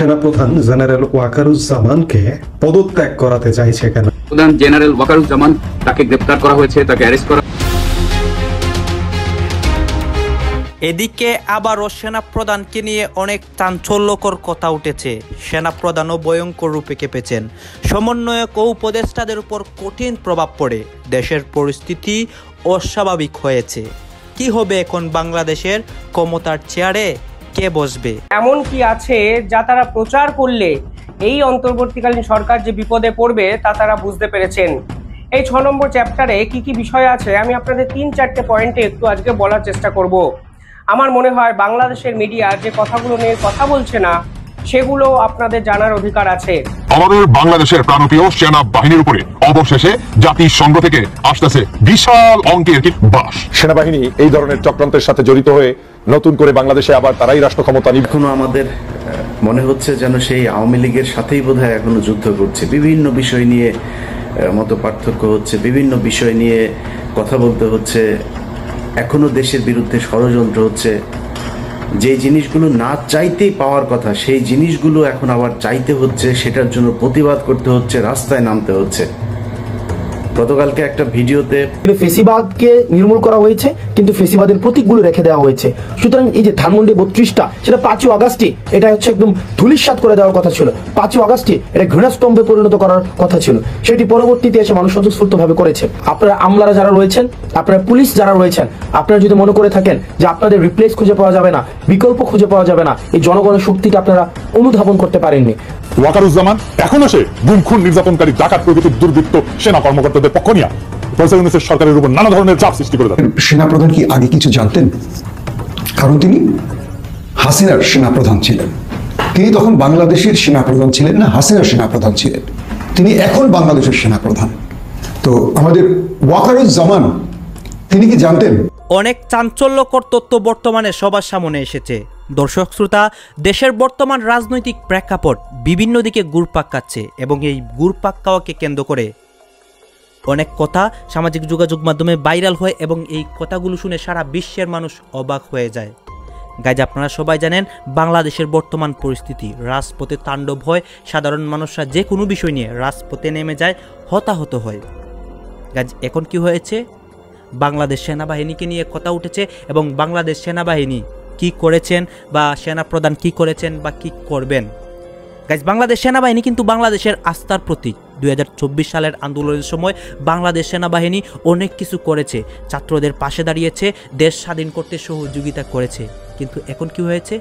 সেনাপ্রধান জেনারেল ওয়াকারুজ্জামানকে পদত্যাগ করাতে চাইছে কেন? প্রধান জেনারেল ওয়াকারুজ্জামান তাকে গ্রেফতার করা হয়েছে, তাকে অ্যারেস্ট করা। এদিকে আবারও সেনাপ্রধানকে নিয়ে অনেক চাঞ্চল্যকর কথা উঠেছে। সেনাপ্রধানও ভয়ঙ্কর রূপে কেঁপেছেন। সমন্বয়ক ও উপদেষ্টাদের উপর কঠিন প্রভাব পড়ে দেশের পরিস্থিতি অস্বাভাবিক হয়েছে। কি হবে এখন বাংলাদেশের ক্ষমতার চেয়ারে কে বসবে? এমন কি আছে যা তারা প্রচার করলে এই অন্তর্বর্তীকালীন সরকার যে বিপদে পড়বে তা তারা বুঝতে পেরেছেন। এই 6 নম্বর চ্যাপ্টারে কি কি বিষয় আছে আমি আপনাদের 3-4টে পয়েন্টে একটু আজকে বলার চেষ্টা করব। আমার মনে হয় বাংলাদেশের মিডিয়া যে কথাগুলো নিয়ে কথা বলছে না সেগুলো আপনাদের জানার অধিকার আছে। আমাদের বাংলাদেশের প্রাণপ্রিয় সেনা বাহিনীর উপরে অবশেষে জাতিসংঘ থেকে আসতেছে বিশাল অঙ্কের বাস। সেনাবাহিনী এই ধরনের চক্রান্তের সাথে জড়িত হয়ে নতুন করে বাংলাদেশে আবার তারাই রাষ্ট্র ক্ষমতা নিবে। এখনো আমাদের মনে হচ্ছে যেন সেই আওয়ামী লীগের সাথেই বোধহয় এখনো যুদ্ধ করছে। বিভিন্ন বিষয় নিয়ে মত পার্থক্য হচ্ছে, বিভিন্ন বিষয় নিয়ে কথা বলতে হচ্ছে, এখনো দেশের বিরুদ্ধে ষড়যন্ত্র হচ্ছে। যে জিনিসগুলো না চাইতেই পাওয়ার কথা সেই জিনিসগুলো এখন আবার চাইতে হচ্ছে, সেটার জন্য প্রতিবাদ করতে হচ্ছে, রাস্তায় নামতে হচ্ছে। গতকালকে একটা ভিডিওতে ফেসিবাদকে নির্মূল করা হয়েছে, কিন্তু ফেসিবাদের প্রতীকগুলো রেখে দেওয়া হয়েছে। সুতরাং এই যে ধানমন্ডি 32টা, সেটা 5ই আগস্টে এটা হচ্ছে একদম ধুলিস্যাৎ করে দেওয়ার কথা ছিল। 5ই আগস্টে এটা ঘৃণাস্তম্ভে পরিণত করার কথা ছিল, সেটি পরবর্তীতে এসে মানুষ স্বতঃস্ফূর্তভাবে করেছে। আপনারা আমলারা যারা রয়েছেন, আপনারা পুলিশ যারা রয়েছেন, আপনারা যদি মনে করে থাকেন যে আপনাদের রিপ্লেস খুঁজে পাওয়া যাবে না, বিকল্প খুঁজে পাওয়া যাবে না, এই জনগণের শক্তিকে আপনারা অনুধাবন করতে পারেননি। ওয়াকারুজ্জামান এখনো সে গুম খুন নির্যাতনকারী ডাকাত প্রভৃতির দুর্বৃত্ত সেনা কর্মকর্তাদের পক্ষ নিয়ে সরকারের উপর নানা ধরনের চাপ সৃষ্টি করে দেন। সেনাপ্রধান কি আগে কিছু জানতেন? কারণ তিনি হাসিনার সেনাপ্রধান ছিলেন। তিনি তখন বাংলাদেশের সেনাপ্রধান ছিলেন না, হাসিনার সেনাপ্রধান ছিলেন। তিনি এখন বাংলাদেশের সেনাপ্রধান। তো আমাদের ওয়াকারুজ্জামান তিনি কি জানতেন? অনেক চাঞ্চল্যকর তথ্য বর্তমানে সবার সামনে এসেছে। দর্শক শ্রোতা, দেশের বর্তমান রাজনৈতিক প্রেক্ষাপট বিভিন্ন দিকে ঘুরপাক খাচ্ছে এবং এই ঘুরপাক খাওয়াকে কেন্দ্র করে অনেক কথা সামাজিক যোগাযোগ মাধ্যমে ভাইরাল হয় এবং এই কথাগুলো শুনে সারা বিশ্বের মানুষ অবাক হয়ে যায়। গাইজ, আপনারা সবাই জানেন বাংলাদেশের বর্তমান পরিস্থিতি, রাজপথে তাণ্ডব হয়, সাধারণ মানুষরা যে কোনো বিষয় নিয়ে রাজপথে নেমে যায়, হতাহত হয়। গাইজ, এখন কি হয়েছে? বাংলাদেশ সেনাবাহিনীকে নিয়ে কথা উঠেছে এবং বাংলাদেশ সেনাবাহিনী কি করেছেন বা সেনাপ্রধান কি করেছেন বা কি করবেন। গাইজ, বাংলাদেশ সেনাবাহিনী কিন্তু বাংলাদেশের আস্থার প্রতীক। 2024 সালের আন্দোলনের সময় বাংলাদেশ সেনাবাহিনী অনেক কিছু করেছে, ছাত্রদের পাশে দাঁড়িয়েছে, দেশ স্বাধীন করতে সহযোগিতা করেছে। কিন্তু এখন কি হয়েছে?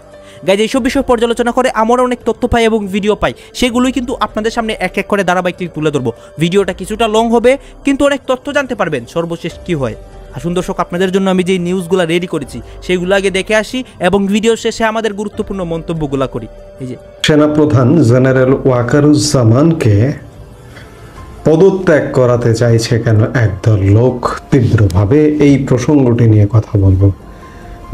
গাইজ, এইসব বিষয় পর্যালোচনা করে আমরা অনেক তথ্য পাই এবং ভিডিও পাই, সেগুলোই কিন্তু আপনাদের সামনে এক এক করে ধারাবাহিকলি তুলে ধরবো। ভিডিওটা কিছুটা লং হবে, কিন্তু অনেক তথ্য জানতে পারবেন সর্বশেষ কি হয়। আসুন দর্শক, আপনাদের জন্য আমি যে নিউজগুলো রেডি করেছি সেগুলো আগে দেখে আসি এবং ভিডিও শেষে আমাদের গুরুত্বপূর্ণ মন্তব্যগুলো করি। এই যে সেনাপ্রধান জেনারেল ওয়াকারুজ্জামানকে পদত্যাগ করাতে চাইছে কেন একদল লোক? তীব্রভাবে এই প্রসঙ্গটি নিয়ে কথা বলবো।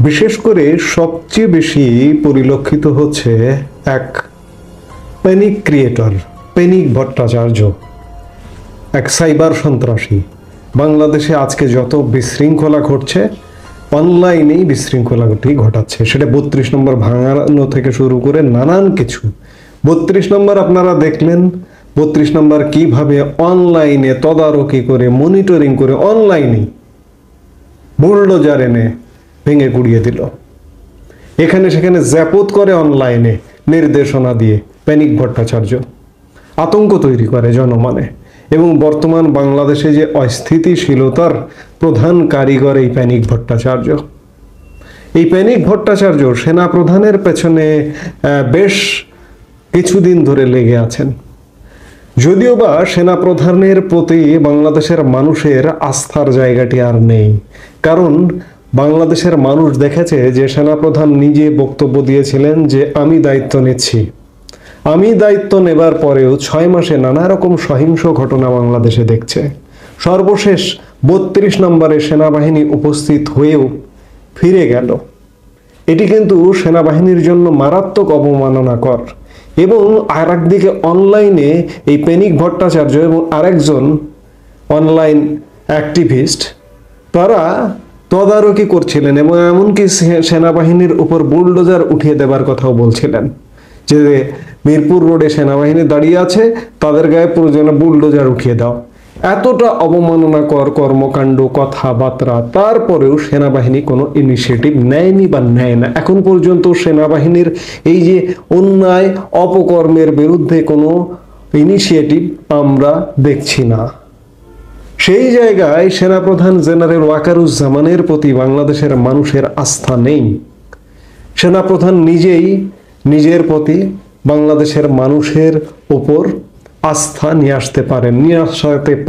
বিশেষ করে সবচেয়ে বেশি পরিলক্ষিত হচ্ছে এক প্যানিক ক্রিয়েটর, প্যানিক ভট্টাচার্য, এক সাইবার সন্ত্রাসী। বাংলাদেশে আজকে যত বিশৃঙ্খলা ঘটছে, অনলাইনেই বিশৃঙ্খলাটি ঘটাচ্ছে। সেটা 32 নম্বর ভাঙানো থেকে শুরু করে নানান কিছু। 32 নম্বর আপনারা দেখলেন, 32 নম্বর কিভাবে অনলাইনে তদারকি করে, মনিটরিং করে, অনলাইনে বুলডোজার এনে ভেঙে গুড়িয়ে দিল। এখানে সেখানে জ্যাপত করে অনলাইনে নির্দেশনা দিয়ে প্যানিক ভট্টাচার্য আতঙ্ক তৈরি করে জনমনে। এবং বর্তমান বাংলাদেশে যে অস্থিতিশীলতার প্রধান কারিগর এই প্যানিক ভট্টাচার্য। এই প্যানিক ভট্টাচার্য সেনাপ্রধানের পেছনে বেশ কিছুদিন ধরে লেগে আছেন। যদিও বা সেনাপ্রধানের প্রতি বাংলাদেশের মানুষের আস্থার জায়গাটি আর নেই, কারণ বাংলাদেশের মানুষ দেখেছে যে সেনাপ্রধান নিজে বক্তব্য দিয়েছিলেন যে আমি দায়িত্ব নিচ্ছি। আমি দায়িত্ব নেবার পরেও 6 মাসে নানা রকম সহিংস ঘটনা বাংলাদেশে দেখছে। সর্বশেষ 32 নম্বরে সেনাবাহিনী উপস্থিত হয়েও ফিরে গেল। এটি কিন্তু সেনাবাহিনীর জন্য মারাত্মক অবমাননাকর। এবং আর একদিকে অনলাইনে এই প্যানিক ভট্টাচার্য এবং আরেকজন অনলাইন অ্যাক্টিভিস্ট তারা তদারকি করছিলেন এবং এমনকি সেনাবাহিনীর উপর বুলডোজার উঠিয়ে দেবার কথাও বলছিলেন। যে মিরপুর রোডে সেনাবাহিনী দাঁড়িয়ে আছে, তাদের গায়ে প্রয়োজনে বুলডোজার উঠিয়ে দাও। এতটা অবমাননাকর কর্মকাণ্ড, কথাবার্তা, তারপরেও সেনাবাহিনী কোনো ইনিশিয়েটিভ নেয়নি বা নেয় না। এখন পর্যন্ত সেনাবাহিনীর এই যে অন্যায় অপকর্মের বিরুদ্ধে কোনো ইনিশিয়েটিভ আমরা দেখছি না। সেই জায়গায় সেনাপ্রধান জেনারেল ওয়াকারুজ্জামানের প্রতি বাংলাদেশের মানুষের আস্থা নেই। সেনাপ্রধান নিজেই নিজের প্রতি বাংলাদেশের মানুষের ওপর আস্থা নিয়ে আসতে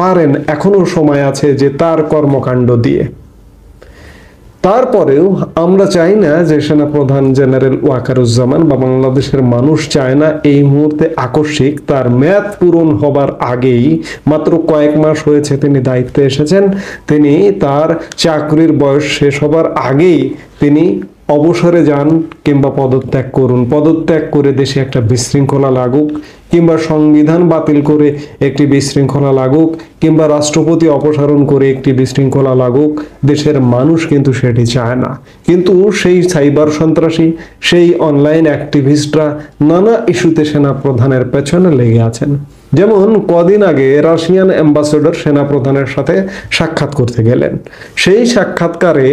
পারেন, এখনো সময় আছে যে তার কর্মকাণ্ড দিয়ে। তারপরেও আমরা চাই না যে সেনাপ্রধান জেনারেল ওয়াকারুজ্জামান বা বাংলাদেশের মানুষ চায় না এই মুহূর্তে আকস্মিক তার মেয়াদ পূরণ হবার আগেই, মাত্র কয়েক মাস হয়েছে তিনি দায়িত্বে এসেছেন, তিনি তার চাকরির বয়স শেষ হবার আগেই তিনি অবসরে যান কিংবা পদত্যাগ করুন। পদত্যাগ করে দেশে একটা বিশৃঙ্খলা লাগুক, কিংবা সংবিধান বাতিল করে একটি বিশৃঙ্খলা লাগুক, কিংবা রাষ্ট্রপতি অপসারণ করে একটি বিশৃঙ্খলা লাগুক, দেশের মানুষ কিন্তু সেটি চায় না। কিন্তু সেই সাইবার সন্ত্রাসী, সেই অনলাইন অ্যাক্টিভিস্টরা নানা ইস্যুতে সেনাপ্রধানের পেছনে লেগে আছেন। যেমন কদিন আগে রাশিয়ান অ্যাম্বাসেডর সেনাপ্রধানের সাথে সাক্ষাৎ করতে গেলেন, সেই সাক্ষাৎকারে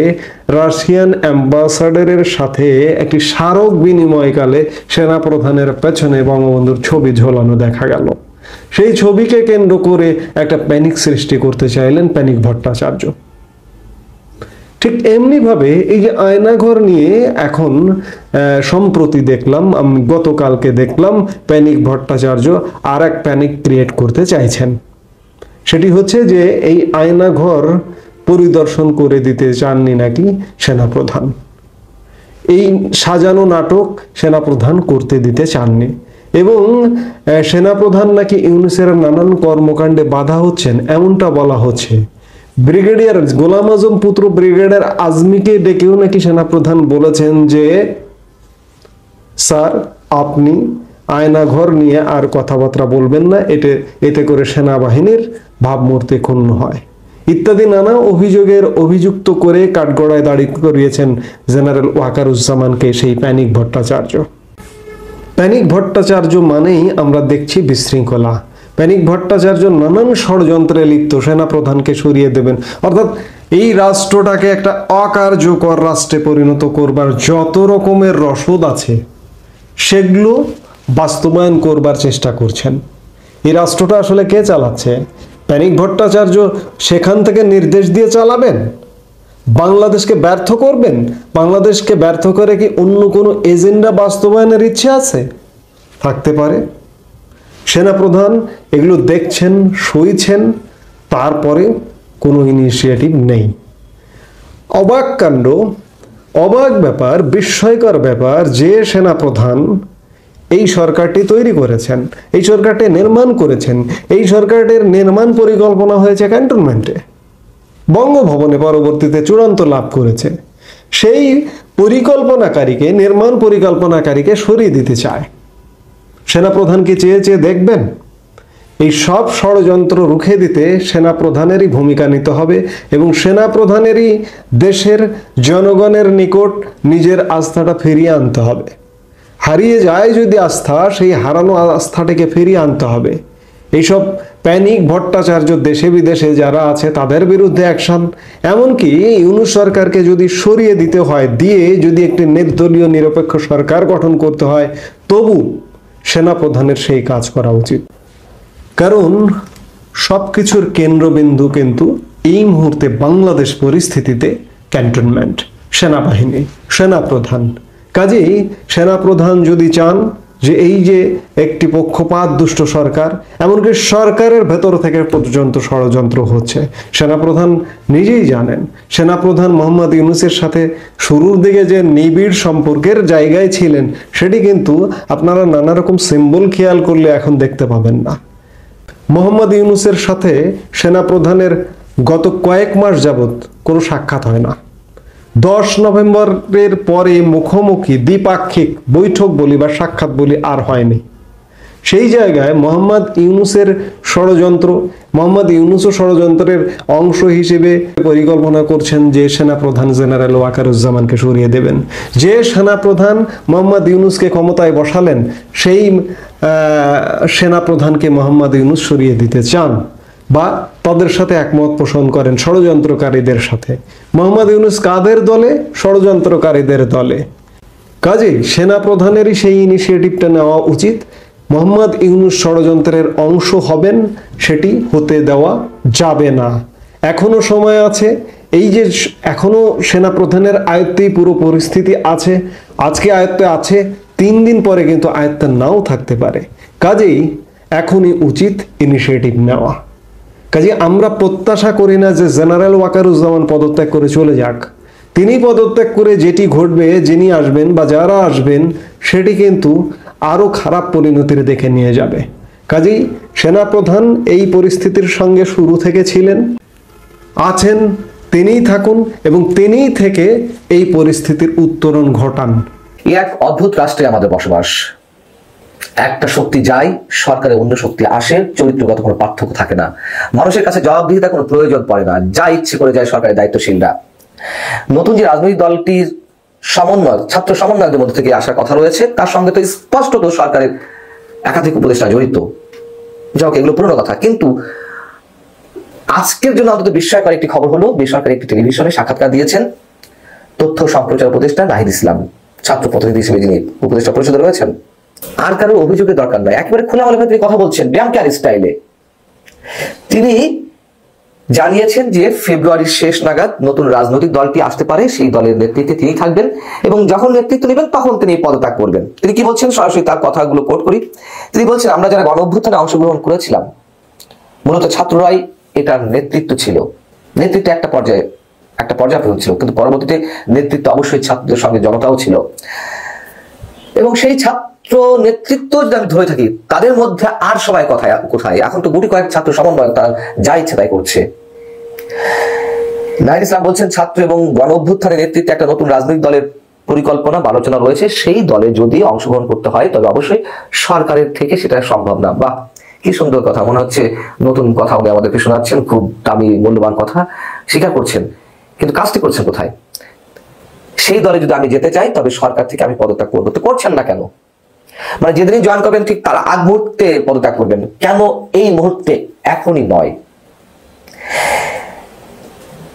রাশিয়ান অ্যাম্বাসেডরের সাথে একটি স্মারক বিনিময়কালে সেনাপ্রধানের পেছনে বঙ্গবন্ধুর ছবি ঝোলানো দেখা গেল। সেই ছবিকে কেন্দ্র করে একটা প্যানিক সৃষ্টি করতে চাইলেন প্যানিক ভট্টাচার্য। ঠিক এমনি ভাবে এই যে আয়নাঘর নিয়ে এখন সম্প্রতি দেখলাম, আমি গতকালকে দেখলাম প্যানিক ভট্টাচার্য আর এক প্যানিক ক্রিয়েট করতে চাইছেন। সেটি হচ্ছে যে এই আয়নাঘর পরিদর্শন করে দিতে চাননি নাকি সেনাপ্রধান, এই সাজানো নাটক সেনাপ্রধান করতে দিতে চাননি, এবং সেনাপ্রধান নাকি ইউনূসের নানান কর্মকাণ্ডে বাধা হচ্ছেন এমনটা বলা হচ্ছে। ব্রিগেডিয়ার গোলাম আজম পুত্র ব্রিগেডিয়ার আজমিকে ডেকেও নাকি সেনাপ্রধান বলেছেন যে স্যার আপনি আয়নাঘর নিয়ে আর কথাবার্তা বলবেন না, এতে করে সেনাবাহিনীর ভাবমূর্তি ক্ষুণ্ণ হয় ইত্যাদি নানা অভিযুক্ত করে কাঠগড়ায় দাঁড় করিয়েছেন জেনারেল ওয়াকারুজ্জামানকে সেই প্যানিক ভট্টাচার্য। প্যানিক ভট্টাচার্য মানেই আমরা দেখছি বিশৃঙ্খলা। প্যানিক ভট্টাচার্য নানান ষড়যন্ত্রে লিপ্ত, সেনাপ্রধানকে সরিয়ে দেবেন, অর্থাৎ এই রাষ্ট্রটাকে একটা অকার্যকর রাষ্ট্রে পরিণত করবার যত রকমের রসদ আছে সেগুলো বাস্তবায়ন করবার চেষ্টা করছেন। এই রাষ্ট্রটা আসলে কে চালাচ্ছে? প্যানিক ভট্টাচার্য সেখান থেকে নির্দেশ দিয়ে চালাবেন? বাংলাদেশকে ব্যর্থ করবেন? বাংলাদেশকে ব্যর্থ করে কি অন্য কোনো এজেন্ডা বাস্তবায়নের ইচ্ছে আছে? থাকতে পারে। সেনাপ্রধান এগুলো দেখছেন, সইছেন, তারপরে কোনো ইনিশিয়েটিভ নেই। অবাক কাণ্ড, অবাক ব্যাপার, বিস্ময়কর ব্যাপার যে সেনাপ্রধান এই সরকারটি তৈরি করেছেন, এই সরকারটি নির্মাণ করেছেন, এই সরকারটির নির্মাণ পরিকল্পনা হয়েছে ক্যান্টনমেন্টে, বঙ্গভবনে পরবর্তীতে চূড়ান্ত লাভ করেছে, সেই পরিকল্পনাকারীকে, নির্মাণ পরিকল্পনাকারীকে সরিয়ে দিতে চায়। সেনাপ্রধানকে চেয়ে চেয়ে দেখবেন? এই সব ষড়যন্ত্র রুখে দিতে সেনাপ্রধানেরই ভূমিকা নিতে হবে, এবং সেনাপ্রধানেরই দেশের জনগণের নিকট নিজের আস্থাটা ফিরিয়ে আনতে হবে। হারিয়ে যায় যদি আস্থা, সেই হারানো আস্থাটাকে ফিরিয়ে আনতে হবে। এইসব প্যানিক ভট্টাচার্য দেশে বিদেশে যারা আছে তাদের বিরুদ্ধে অ্যাকশন, এমনকি ইউনূস সরকারকে যদি সরিয়ে দিতে হয়, দিয়ে যদি একটি নির্দলীয় নিরপেক্ষ সরকার গঠন করতে হয়, তবু সেনাপ্রধানের সেই কাজ করা উচিত। কারণ সবকিছুর কেন্দ্রবিন্দু কিন্তু এই মুহূর্তে বাংলাদেশ পরিস্থিতিতে ক্যান্টনমেন্ট, সেনাবাহিনী, সেনাপ্রধান। কাজেই সেনাপ্রধান যদি চান যে এই যে একটি পক্ষপাত দুষ্ট সরকার, এমনকি সরকারের ভেতর থেকে পর্যন্ত ষড়যন্ত্র হচ্ছে, সেনাপ্রধান নিজেই জানেন। সেনাপ্রধান মোহাম্মদ ইউনূসের সাথে শুরুর দিকে যে নিবিড় সম্পর্কের জায়গায় ছিলেন, সেটি কিন্তু আপনারা নানা রকম সিম্বল খেয়াল করলে এখন দেখতে পাবেন না। মোহাম্মদ ইউনূসের সাথে সেনাপ্রধানের গত কয়েক মাস যাবৎ কোনো সাক্ষাৎ হয় না। 10 নভেম্বরের পরে মুখোমুখি দ্বিপাক্ষিক বৈঠক বলি বা সাক্ষাৎ বলি আর হয়নি। সেই জায়গায় মোহাম্মদ ইউনূসের ষড়যন্ত্র। মোহাম্মদ ইউনূসও ষড়যন্ত্রের অংশ হিসেবে পরিকল্পনা করছেন যে সেনাপ্রধান জেনারেল ওয়াকারুজ্জামানকে সরিয়ে দেবেন। যে সেনাপ্রধান মোহাম্মদ ইউনূসকে ক্ষমতায় বসালেন সেই সেনাপ্রধানকে মোহাম্মদ ইউনূস সরিয়ে দিতে চান বা তাদের সাথে একমত পোষণ করেন, ষড়যন্ত্রকারীদের সাথে। মোহাম্মদ ইউনূস কাদের দলে? ষড়যন্ত্রকারীদের দলে। কাজেই সেনাপ্রধানেরই সেই ইনিশিয়েটিভটা নেওয়া উচিত। মোহাম্মদ ইউনূস ষড়যন্ত্রের অংশ হবেন, সেটি হতে দেওয়া যাবে না। এখনো সময় আছে। এই যে এখনো সেনাপ্রধানের আয়ত্তেই পুরো পরিস্থিতি আছে, আজকে আয়ত্তে আছে, 3 দিন পরে কিন্তু আয়ত্তে নাও থাকতে পারে। কাজেই এখনই উচিত ইনিশিয়েটিভ নেওয়া। কাজে আমরা প্রত্যাশা করি না যে জেনারেল ওয়াকারুজ্জামান পদত্যাগ করে চলে যাক। তিনি পদত্যাগ করে যেটি ঘটবে, যিনি আসবেন বা যারা আসবেন, সেটি কিন্তু আরো খারাপ পরিণতির দিকে নিয়ে যাবে। কাজেই সেনাপ্রধান এই পরিস্থিতির সঙ্গে শুরু থেকে ছিলেন, আছেন, তিনিই থাকুন এবং তিনিই থেকে এই পরিস্থিতির উত্তরণ ঘটান। এক অদ্ভুত রাষ্ট্রে আমাদের বসবাস। একটা শক্তি যায়, সরকারের অন্য শক্তি আসে, চরিত্রগত কোনো পার্থক্য থাকে না, মানুষের কাছে জবাবদিহিতার কোনো প্রয়োজন পড়ে না, যা ইচ্ছে করে যায় সরকারের দায়িত্বশীলরা। নতুন যে রাজনৈতিক দলটির সমন্বয়, ছাত্র সমন্বয়কদের মধ্যে থেকে আসার কথা রয়েছে, তার সঙ্গে তো স্পষ্টত সরকারের একাধিক উপদেষ্টা জড়িত। যাই হোক, এগুলো পুরনো কথা। কিন্তু আজকের জন্য অন্তত বিস্ময়কর একটি খবর হলো, বেসরকারি একটি টেলিভিশনে সাক্ষাৎকার দিয়েছেন তথ্য সম্প্রচার উপদেষ্টা নাহিদ ইসলাম, ছাত্র প্রতিনিধি হিসেবে যিনি উপদেষ্টা পরিষদে রয়েছেন। আর কারো অভিযোগের দরকার নয়, একেবারে খোলামেলাভাবে তিনি কথা বলছেন ব্যাংকার স্টাইলে। তিনি জানিয়েছেন যে ফেব্রুয়ারির শেষ নাগাদ নতুন রাজনৈতিক দলটি আসতে পারে, সেই দলের নেতৃত্বে তিনি থাকবেন এবং যখন নেতৃত্ব নেবেন তখন তিনি পদত্যাগ করবেন। তিনি কি বলছেন, সরাসরি তার কথাগুলো কোট করি। তিনি বলছেন, আমরা যারা গণ অভ্যুত্থানে অংশগ্রহণ করেছিলাম, মূলত ছাত্ররাই এটার নেতৃত্ব ছিল। নেতৃত্ব একটা পর্যায়ে পর্যাপ্ত ছিল, কিন্তু পরবর্তীতে নেতৃত্ব অবশ্যই ছাত্রদের সঙ্গে জনতাও ছিল। এবং সেই ছাত্র নেতৃত্ব যদি আমি ধরে থাকি, তাদের মধ্যে আর সবাই কোথায়? এখন তো গুটি কয়েক ছাত্র সমন্বয় তার যা ইচ্ছে তাই করছে। নাহিদ ইসলাম বলছেন, ছাত্র এবং গণ অভ্যুত্থানের নেতৃত্বে একটা নতুন রাজনৈতিক দলের পরিকল্পনা বা আলোচনা রয়েছে, সেই দলে যদি অংশগ্রহণ করতে হয় তবে অবশ্যই সরকারের থেকে সেটা সম্ভব না। বাহ, কি সুন্দর কথা, মনে হচ্ছে নতুন কথা উনি আমাদেরকে শোনাচ্ছেন, খুব দামি মূল্যবান কথা স্বীকার করছেন, কিন্তু কাজটি করছেন কোথায়? সেই দলে যদি আমি যেতে চাই তবে সরকার থেকে আমি পদত্যাগ করবো। তো করছেন না কেন? মানে যেদিনই জয়েন করবেন ঠিক তার আগ মুহূর্তে পদত্যাগ করবেন কেন? এই মুহূর্তে, এখনই নয়।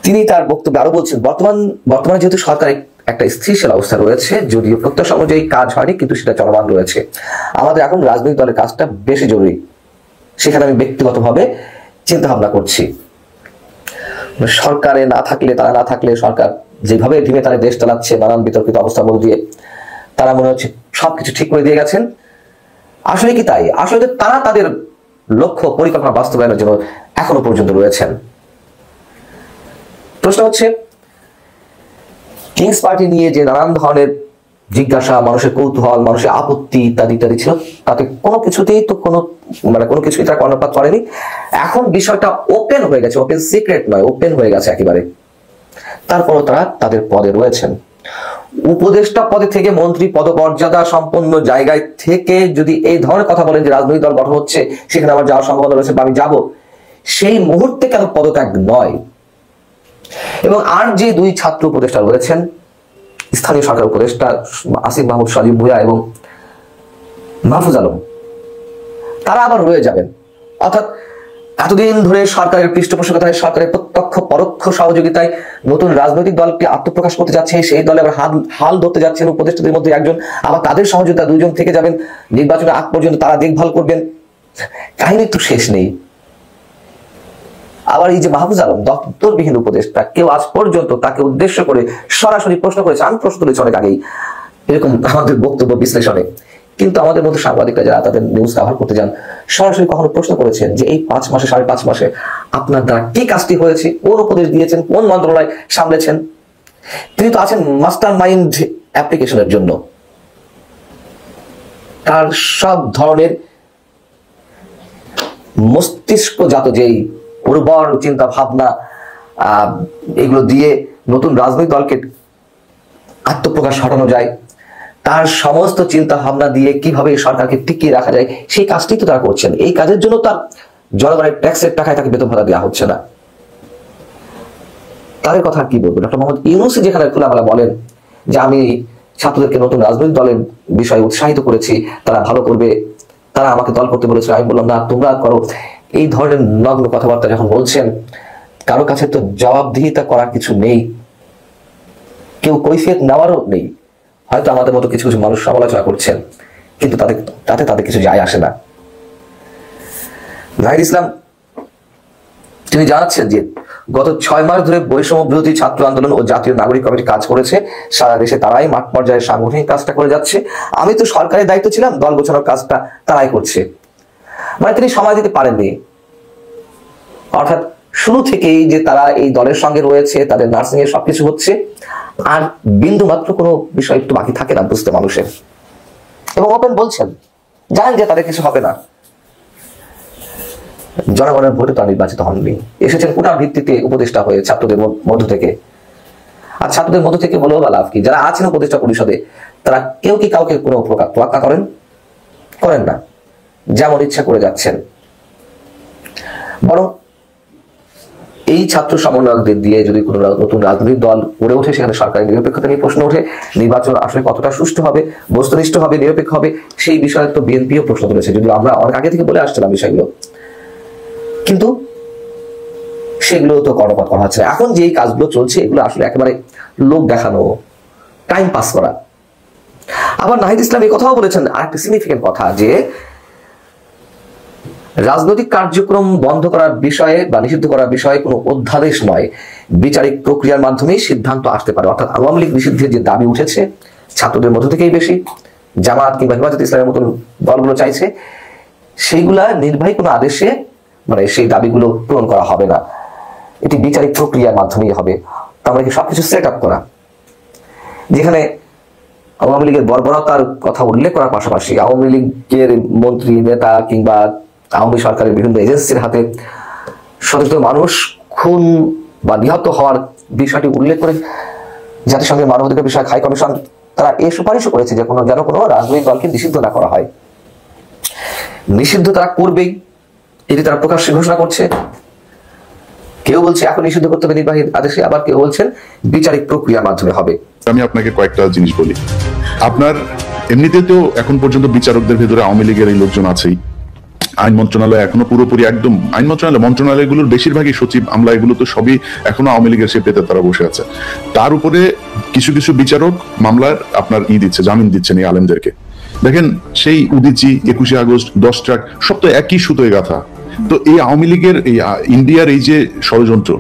তিনি তার বক্তব্যে আরো বলছেন, বর্তমানে যেহেতু সরকার একটা স্থিতিশীল অবস্থা রয়েছে, যদিও প্রত্যাশা অনুযায়ী কাজ হয়নি, কিন্তু সেটা চলমান রয়েছে। আমাদের এখন রাজনৈতিক দলের কাজটা বেশি জরুরি, সেখানে আমি ব্যক্তিগতভাবে চিন্তা ভাবনা করছি। সরকারে না থাকলে সরকার যেভাবে ধীমে তারা দেশ চালাচ্ছে, নানান বিতর্কিত অবস্থার মধ্যে দিয়ে, তারা মনে হচ্ছে সবকিছু ঠিক করে দিয়ে গেছেন। আসলে কি তাই? আসলে তারা তাদের লক্ষ্য পরিকল্পনা বাস্তবায়নের জন্য এখনো পর্যন্ত রয়েছেন। প্রশ্ন হচ্ছে, কিংস পার্টি নিয়ে যে নানান ধরনের জিজ্ঞাসা, মানুষের কৌতূহল, মানুষের আপত্তি ইত্যাদি ইত্যাদি ছিল, তাতে কোনো কিছুতেই তো কোনো কিছুই তারা কর্ণপাত করেনি। এখন বিষয়টা ওপেন হয়ে গেছে, ওপেন সিক্রেট নয়, ওপেন হয়ে গেছে একেবারে। তারপরও তারা তাদের পদে রয়েছেন। উপদেষ্টা পদে থেকে মন্ত্রী পদমর্যাদা সম্পন্ন জায়গায় থেকে যদি এই ধরনের কথা বলেন যে রাজনৈতিক দল গঠন হচ্ছে, সেখানে আমার যাওয়ার সম্ভাবনা রয়েছে বা আমি যাব, সেই মুহূর্তে কেন পদত্যাগ নয়? এবং আর যে দুই ছাত্র উপদেষ্টা রয়েছেন, স্থানীয় সরকার উপদেষ্টা আসিফ মাহমুদ সজীব ভুঁইয়া এবং মাহফুজ আলম, তারা আবার রয়ে যাবেন। অর্থাৎ এতদিন ধরে সরকারের পৃষ্ঠপোষকতায়, সরকারের প্রত্যক্ষ পরোক্ষ সহযোগিতায় নতুন রাজনৈতিক দলকে আত্মপ্রকাশ করতে যাচ্ছে, সেই দলে আবার হাল ধরতে যাচ্ছেন উপদেষ্টাদের মধ্যে একজন, আবার তাদের সহযোগিতা দুজন থেকে যাবেন, নির্বাচনের আগ পর্যন্ত তারা দেখভাল করবেন। কাহিনী তো শেষ নেই। আবার এই যে মাহফুজ আলম দপ্তরবিহীন উপদেষ্টা, কেউ আজ পর্যন্ত তাকে উদ্দেশ্য করে সরাসরি প্রশ্ন করেছে, আমি প্রশ্ন তুলেছি অনেক আগেই এরকম আমাদের বক্তব্য বিশ্লেষণে, কিন্তু আমাদের মধ্যে সাংবাদিকরা যারা তাদের নিউজ কভার করতে যান, সরাসরি কখনো প্রশ্ন করেছেন যে এই 5 মাসে 5.5 মাসে আপনার দ্বারা কি কাজটি হয়েছে, কোন উপদেশ দিয়েছেন, কোন মন্ত্রণালয় সামলেছেন? তিনি তো আছেন মাস্টার মাইন্ড অ্যাপ্লিকেশনের জন্য। তার সব ধরনের মস্তিষ্কজাত যেই উর্বর চিন্তা ভাবনা, এগুলো দিয়ে নতুন রাজনৈতিক দলকে আত্মপ্রকাশ ঘটানো যায়, তার সমস্ত চিন্তা ভাবনা দিয়ে কিভাবে সরকারকে টিকিয়ে রাখা যায়, সেই কাজটি তো তারা করছেন। এই কাজের জন্য তার জনগণের ট্যাক্সের টাকায় তাকে বেতন ভাতা দেওয়া হচ্ছে না। তাদের কথা কি বলবো? ডক্টর মোহাম্মদ ইউনূস যেখানে খোলামেলা বলেন যে আমি ছাত্রদেরকে নতুন রাজনৈতিক দলের বিষয়ে উৎসাহিত করেছি, তারা ভালো করবে, তারা আমাকে দল করতে বলেছিল, আমি বললাম না তোমরা করো। এই ধরনের নগ্ন কথাবার্তা যখন বলছেন, কারো কাছে তো জবাবদিহিতা করার কিছু নেই, কেউ কৈফিয়ত নেওয়ারও নেই। হয়তো আমাদের মতো কিছু কিছু মানুষ সমালোচনা করছেন, কিন্তু তাদের কিছু যায় আসে না। জাহিদ ইসলাম তিনি জানাচ্ছেন যে গত 6 মাস ধরে বৈষম্য বিরোধী ছাত্র আন্দোলন ও জাতীয় নাগরিক কমিটি কাজ করেছে, সারা দেশে তারাই মাঠ পর্যায়ে সাংগঠনিক কাজটা করে যাচ্ছে, আমি তো সরকারের দায়িত্ব ছিলাম, দল গোছানোর কাজটা তারাই করছে। মানে তিনি সময় দিতে পারেননি, অর্থাৎ শুরু থেকেই যে তারা এই দলের সঙ্গে রয়েছে, তাদের নার্সিং এর সবকিছু হচ্ছে, আর বিন্দু মাত্র কোনো বিষয় একটু বাকি থাকে না বুঝতে মানুষের। এবং ওপেন বলছেন, জানেন যে তাদের কিছু হবে না। জনগণের ভোটে তো নির্বাচিত হননি, এসেছেন কোটার ভিত্তিতে উপদেষ্টা হয়ে ছাত্রদের মধ্য থেকে। আর ছাত্রদের মধ্য থেকে বলেও বা লাভ কি? যারা আছেন উপদেষ্টা পরিষদে তারা কেউ কি কাউকে কোনো প্রকার তোয়াক্কা করেন না, যেমন ইচ্ছা করে যাচ্ছেন। বরং এই ছাত্র সমন্বয়কদের দিয়ে যদি কোনো নতুন রাজনৈতিক দল গড়ে ওঠে, সেখানে সরকারের নিরপেক্ষতা নিয়ে প্রশ্ন ওঠে, নির্বাচন আসলে কতটা সুষ্ঠু হবে, বস্তুনিষ্ঠ হবে, নিরপেক্ষ হবে, সেই বিষয়ে তো বিএনপিও প্রশ্ন তুলেছে, যদিও আমরা অনেক আগে থেকে বলে আসছিলাম বিষয়গুলো, কিন্তু সেগুলো তো কর্ণপাত করা হচ্ছে। এখন যে কাজগুলো চলছে এগুলো আসলে একেবারে লোক দেখানো, টাইম পাস করা। আবার নাহিদ ইসলাম এই কথাও বলেছেন, আর একটা সিগনিফিকেন্ট কথা, যে রাজনৈতিক কার্যক্রম বন্ধ করার বিষয়ে বা নিষিদ্ধ করার বিষয়ে কোনো অধ্যাদেশ নয়, বিচারিক প্রক্রিয়ার মাধ্যমেই সিদ্ধান্ত আসতে পারে। অর্থাৎ আওয়ামী লীগ নিষিদ্ধের যে দাবি উঠেছে ছাত্রদের মধ্য থেকেই বেশি, জামাত কিংবা হেফাজতে ইসলামের মতন দলগুলো চাইছে, সেইগুলা নির্বাহী কোনো আদেশে মানে সেই দাবিগুলো পূরণ করা হবে না, এটি বিচারিক প্রক্রিয়ার মাধ্যমেই হবে। তার মানে কি সবকিছু সেট আপ করা, যেখানে আওয়ামী লীগের বর্বরতার কথা উল্লেখ করার পাশাপাশি আওয়ামী লীগের মন্ত্রী নেতা কিংবা আওয়ামী সরকারের বিভিন্ন এজেন্সির হাতে শত শত মানুষ খুন বা নিহত হওয়ার বিষয়টি উল্লেখ করে জাতিসংঘের মানবাধিকার বিষয়ক হাই কমিশন তারা এই সুপারিশও করেছে যে যেন কোনো রাজনৈতিক দলকে নিষিদ্ধ না করা হয়। নিষিদ্ধ তারা করবেই, এটি তারা প্রকাশ্যে ঘোষণা করছে। কেউ বলছে এখন নিষিদ্ধ করতে হবে নির্বাহী আদেশে, আবার কেউ বলছেন বিচারিক প্রক্রিয়ার মাধ্যমে হবে। আমি আপনাকে কয়েকটা জিনিস বলি। আপনার এমনিতে তো এখন পর্যন্ত বিচারকদের ভেতরে আওয়ামী লীগের এই লোকজন আছেই। আইন মন্ত্রণালয় এখনো পুরোপুরি একদম আইন মন্ত্রণালয়গুলোর বেশিরভাগই সচিব আমলা এগুলো তো সবই এখনো আওয়ামী লীগের সে পেতে তারা বসে আছে। তার উপরে কিছু কিছু বিচারক মামলার আপনার দিচ্ছে, জামিন দিচ্ছেন এই আলেমদেরকে। দেখেন সেই উদিচি, 21শে আগস্ট, 10 ট্রাক সব তো একই সুতোয় গাথা। তো এই আওয়ামী লীগের এই ইন্ডিয়ার এই যে ষড়যন্ত্র,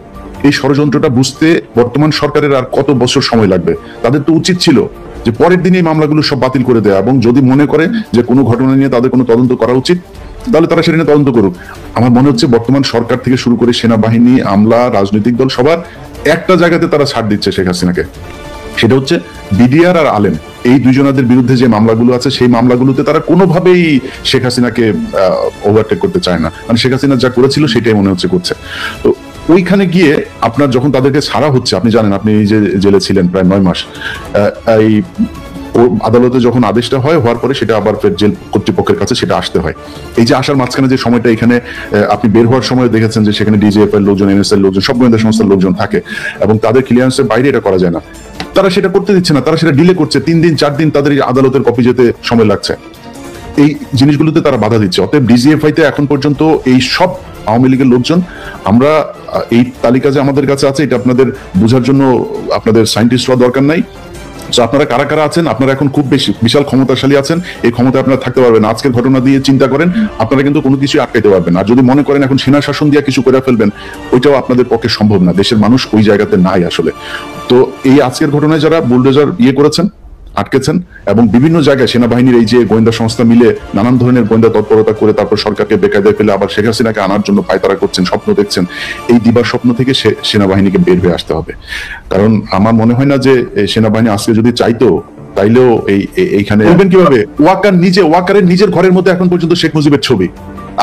এই ষড়যন্ত্রটা বুঝতে বর্তমান সরকারের আর কত বছর সময় লাগবে? তাদের তো উচিত ছিল যে পরের দিনে এই মামলাগুলো সব বাতিল করে দেয়া, এবং যদি মনে করে যে কোনো ঘটনা নিয়ে তাদের কোনো তদন্ত করা উচিত তাহলে তারা সেটা নিয়ে তদন্ত করুক। আমার মনে হচ্ছে বর্তমান সরকার থেকে শুরু করে সেনাবাহিনী, আমলা, রাজনৈতিক দল সবার একটা জায়গাতে তারা ছাড় দিচ্ছে শেখ হাসিনাকে, সেটা হচ্ছে বিডিআর আর আলেম। এই দুইজনাদের বিরুদ্ধে যে মামলাগুলো আছে সেই মামলাগুলোতে তারা কোনোভাবেই শেখ হাসিনাকে ওভারটেক করতে চায় না। মানে শেখ হাসিনা যা করেছিল সেটাই মনে হচ্ছে করছে। তো ওইখানে গিয়ে আপনার যখন তাদেরকে ছাড়া হচ্ছে, আপনি জানেন আপনি এই যে জেলে ছিলেন প্রায় 9 মাস, এই আদালতে যখন আদেশটা হওয়ার পরে সেটা আবার ফের জেল কর্তৃপক্ষের কাছে সেটা আসতে হয়। এই যে আসার মাঝখানে যে সময়টা, এখানে আপনি বের হওয়ার সময় দেখেছেন যে সেখানে ডিজিএফ এর লোকজন, এনএসএ এর লোকজন, সব গোয়েন্দা সংস্থার লোকজন থাকে এবং তাদের ক্লিয়ারেন্সের বাইরে এটা করা যায় না। তারা সেটা করতে দিচ্ছে না, তারা সেটা ডিলে করছে। 3 দিন 4 দিন তাদের আদালতের কপি যেতে সময় লাগছে। এই জিনিসগুলোতে তারা বাধা দিচ্ছে। অতএব ডিজিএফআই তে এখন পর্যন্ত এই সব আওয়ামী লীগের লোকজন, আমরা এই তালিকা যে আমাদের কাছে আছে এটা আপনাদের বোঝার জন্য আপনাদের সায়েন্টিস্ট হওয়া দরকার নাই। আপনারা কারা কারা আছেন, আপনারা এখন খুব বেশি বিশাল ক্ষমতাশালী আছেন, এই ক্ষমতায় আপনারা থাকতে পারবেন। আজকের ঘটনা দিয়ে চিন্তা করেন, আপনারা কিন্তু কোনো কিছু আটকাইতে পারবেন। আর যদি মনে করেন এখন সেনা শাসন দিয়ে কিছু করে ফেলবেন, ওইটাও আপনাদের পক্ষে সম্ভব না। দেশের মানুষ ওই জায়গাতে নাই আসলে। তো এই আজকের ঘটনায় যারা বুলডোজার করেছেন, আটকেছেন, এবং বিভিন্ন জায়গায় সেনাবাহিনীর এই যে গোয়েন্দা সংস্থা মিলে নানান ধরনের গোয়েন্দা তৎপরতা করে তারপর সরকারকে বেকায়দায় ফেলে আবার শেখ হাসিনাকে আনার জন্য পায়তারা করছেন, স্বপ্ন দেখছেন, এই দিবার স্বপ্ন থেকে সেনাবাহিনীকে বের হয়ে আসতে হবে। কারণ আমার মনে হয় না যে সেনাবাহিনী আজকে যদি চাইতো তাইলেও এইখানে কিভাবে ওয়াকারের নিজের ঘরের মধ্যে এখন পর্যন্ত শেখ মুজিবের ছবি,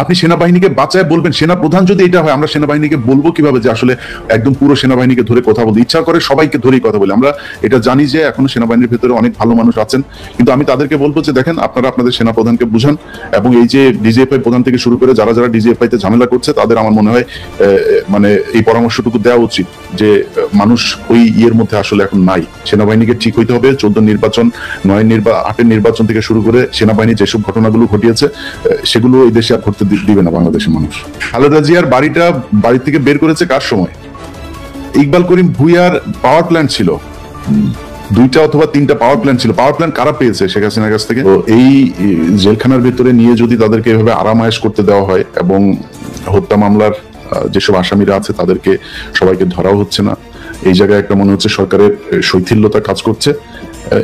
আপনি সেনাবাহিনীকে বাঁচায় বলবেন, সেনা প্রধান যদি এটা হয়, আমরা সেনাবাহিনীকে বলবো কিভাবে যে আসলে একদম পুরো সেনাবাহিনীকে ধরে কথা বলতে ইচ্ছা করে, সবাইকে ধরেই কথা বলি। আমরা এটা জানি যে এখনো সেনাবাহিনীর ভেতরে অনেক ভালো মানুষ আছেন, কিন্তু আমি তাদেরকে বলবো যে দেখেন, আপনারা আপনাদের সেনা প্রধানকে বুঝান, এবং এই যে ডিজিএফআই প্রধান থেকে শুরু করে যারা যারা ডিজিএফআই তে ঝামেলা করছে তাদের আমার মনে হয় মানে এই পরামর্শটুকু দেওয়া উচিত যে মানুষ ওই ইয়ের মধ্যে আসলে এখন নাই। সেনাবাহিনীকে ঠিক হইতে হবে। 14 নির্বাচন, 8 নির্বাচন থেকে শুরু করে সেনাবাহিনী যেসব ঘটনাগুলো ঘটিয়েছে সেগুলো এই দেশে আর ঘটতে দিবে না বাংলাদেশের মানুষ। খালেদা জিয়ার বাড়ি থেকে বের করেছে কার সময়? ইকবাল করিম ভুইয়ার পাওয়ার প্ল্যান্ট ছিল, 2টা অথবা 3টা পাওয়ার প্ল্যান্ট ছিল। পাওয়ার প্ল্যান্ট কারা পেয়েছে? শেখ হাসিনার কাছ থেকে। তো এই জেলখানার ভিতরে নিয়ে যদি তাদেরকে এভাবে আরামায়েশ করতে দেওয়া হয়, এবং হত্যা মামলার যেসব আসামিরা আছে তাদেরকে সবাইকে ধরাও হচ্ছে না, এই জায়গায় একটা মনে হচ্ছে সরকারের শৈথিল্যতা কাজ করছে।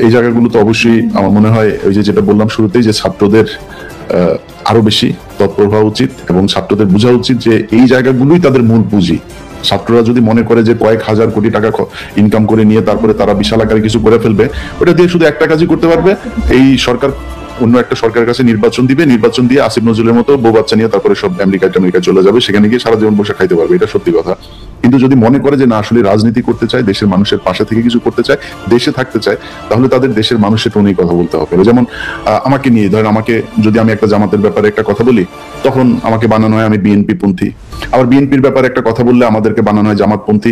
এই জায়গাগুলো তো অবশ্যই আমার মনে হয় ওই যেটা বললাম শুরুতেই, যে ছাত্রদের আরো বেশি তৎপর হওয়া উচিত, এবং ছাত্রদের বোঝা উচিত যে এই জায়গাগুলোই তাদের মূল পুঁজি। ছাত্ররা যদি মনে করে যে কয়েক হাজার কোটি টাকা ইনকাম করে নিয়ে তারপরে তারা বিশাল আকারে কিছু করে ফেলবে, ওটা দিয়ে শুধু একটা কাজই করতে পারবে, এই সরকার অন্য একটা সরকারের কাছে নির্বাচন দিবে, নির্বাচন দিয়ে আসিফ নজরুলের মতো বউ বাচ্চা নিয়ে তারপরে সব আমেরিকায় চলে যাবে, সেখানে গিয়ে সারা জীবন বসে খাইতে পারবে। এটা সত্যি কথা। কিন্তু যদি মনে করে যে না, আসলে রাজনীতি করতে চায়, দেশের মানুষের পাশে থেকে কিছু করতে চায়, দেশে থাকতে চায়, তাহলে তাদের দেশের মানুষের টোনেই কথা বলতে হবে। যেমন আমাকে নিয়ে ধরেন, যদি আমি একটা জামাতের ব্যাপারে একটা কথা বলি, তখন আমাকে বানানো হয় আমি বিএনপি পন্থী। আবার বিএনপির ব্যাপারে একটা কথা বললে আমাদেরকে বানানো হয় জামাতপন্থী।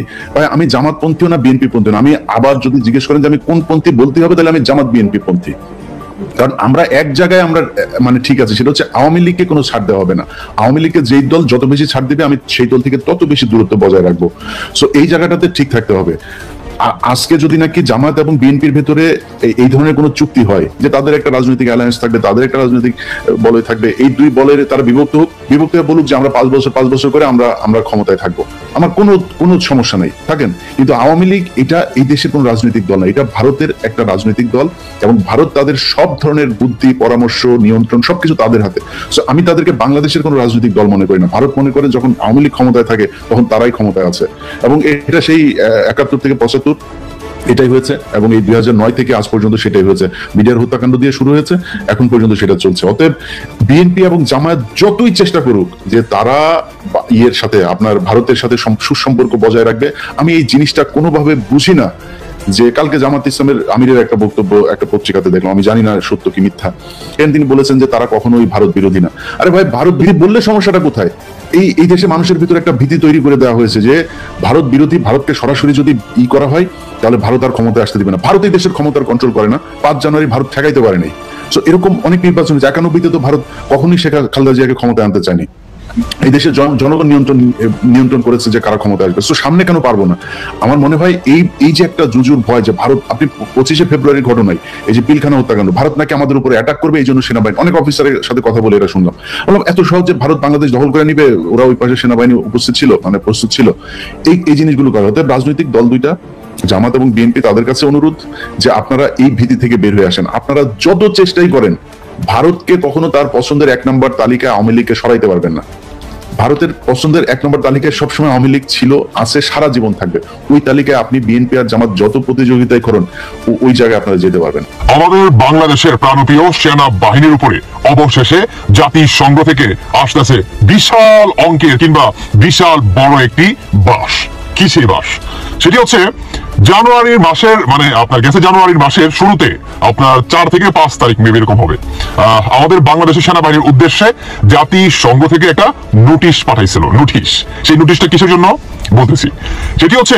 আমি জামাতপন্থীও না, বিএনপি পন্থীও না। আমি আবার যদি জিজ্ঞেস করেন যে আমি কোন পন্থী বলতে হবে, তাহলে আমি জামাত বিএনপি পন্থী। কারণ আমরা এক জায়গায় আমরা মানে ঠিক আছে, সেটা হচ্ছে আওয়ামী লীগকে কোনো ছাড় দেওয়া হবে না। আওয়ামী লীগকে যেই দল যত বেশি ছাড় দিবে, আমি সেই দল থেকে তত বেশি দূরত্ব বজায় রাখবো। সো এই জায়গাটাতে ঠিক থাকতে হবে। আজকে যদি নাকি জামাত এবং বিএনপির ভেতরে এই ধরনের কোনো চুক্তি হয় যে তাদের একটা রাজনৈতিক অ্যালায়েন্স থাকবে, তাদের একটা রাজনৈতিক বলয় থাকবে, এই দুই বলের তারা বিভক্ত হয়ে বলুক যে আমরা 5 বছর করে আমরা ক্ষমতায় থাকবো, আমার কোনো সমস্যা নেই, থাকেন। কিন্তু আওয়ামী লীগ এটা এই দেশের কোনো রাজনৈতিক দল না, এটা ভারতের একটা রাজনৈতিক দল, এবং ভারত তাদের সব ধরনের বুদ্ধি, পরামর্শ, নিয়ন্ত্রণ সবকিছু তাদের হাতে। সো আমি তাদেরকে বাংলাদেশের কোনো রাজনৈতিক দল মনে করি না। ভারত মনে করে যখন আওয়ামী লীগ ক্ষমতায় থাকে তখন তারাই ক্ষমতায় আছে, এবং এটা সেই 71 থেকে 75 এটাই হয়েছে, এবং এই 2009 থেকে আজ পর্যন্ত সেটাই হয়েছে। মিডিয়ার হত্যাকাণ্ড দিয়ে শুরু হয়েছে, এখন পর্যন্ত সেটা চলছে। অতএব বিএনপি এবং জামায়াত যতই চেষ্টা করুক যে তারা ইয়ের সাথে, আপনার ভারতের সাথে সুসম্পর্ক বজায় রাখবে, আমি এই জিনিসটা কোনোভাবে বুঝি না। যে কালকে জামাত ইসলামের আমিরের একটা বক্তব্য একটা পত্রিকাতে দেখলাম, আমি জানি না সত্য কি মিথ্যা, তিনি বলেছেন যে তারা কখনোই ভারত বিরোধী না। আরে ভাই, ভারত বিরোধী বললে সমস্যাটা কোথায়? এই দেশে মানুষের ভিতরে একটা ভীতি তৈরি করে দেওয়া হয়েছে যে ভারত বিরোধী, ভারতকে সরাসরি যদি করা হয় তাহলে ভারত আর ক্ষমতায় আসতে দিবে না। ভারত এই দেশের ক্ষমতার কন্ট্রোল করে না। 5 জানুয়ারি ভারত ঠেকাইতে পারে নাই। সো এরকম অনেক নির্বাচন হয়েছে। 91-তে তো ভারত কখনোই শেখ খালেদা জিয়াকে ক্ষমতায় আনতে চায়নি। এই দেশের জনগণ নিয়ন্ত্রণ করেছে যে কারা ক্ষমতা আসবে। তো সামনে কেন পারবো না? আমার মনে হয় এই যে একটা জুজুর ভয় যে ভারত, আপনি 25শে ফেব্রুয়ারির ঘটনায় এই যে পিলখানা হত্যাকাণ্ড, ভারত নাকি আমাদের উপরে অ্যাটাক করবে, এই জন্য সেনাবাহিনী, অনেক অফিসারের সাথে কথা বলে এটা শুনলাম, বললাম এত সহজে ভারত বাংলাদেশ দখল করে নিবে, ওরা ওই পাশে সেনাবাহিনী উপস্থিত ছিল, মানে প্রস্তুত ছিল। এই জিনিসগুলো করা হতে রাজনৈতিক দল দুইটা, জামাত এবং বিএনপি, তাদের কাছে অনুরোধ যে আপনারা এই ভীতি থেকে বের হয়ে আসেন। আপনারা যত চেষ্টাই করেন, ভারতকে কখনো তার পছন্দের 1 নম্বর তালিকায় আওয়ামী লীগকে সরাইতে পারবেন না। ভারতের পছন্দের 1 নম্বর তালিকায় সবসময় আওয়ামী লীগ ছিল, আছে, সারা জীবন থাকবে। ওই তালিকায় আপনি বিএনপি আর জামাত যত প্রতিযোগিতায় করেন, ওই জায়গায় আপনারা যেতে পারবেন। আমাদের বাংলাদেশের প্রাণপ্রিয় সেনা বাহিনীর উপরে অবশেষে জাতিসংঘ থেকে আসতেছে বিশাল অঙ্কের কিংবা বিশাল বড় একটি বাস। কি সেই বাস? সেটি হচ্ছে জানুয়ারির মাসের, মানে আপনার গেছে জানুয়ারির মাসের শুরুতে, আপনার 4 থেকে 5 তারিখ মেবি এরকম হবে, আমাদের বাংলাদেশের সেনাবাহিনীর উদ্দেশ্যে জাতিসংঘ থেকে একটা নোটিশ পাঠাইছিল। নোটিশ, সেই নোটিশটা কিসের জন্য বলতেছি, সেটি হচ্ছে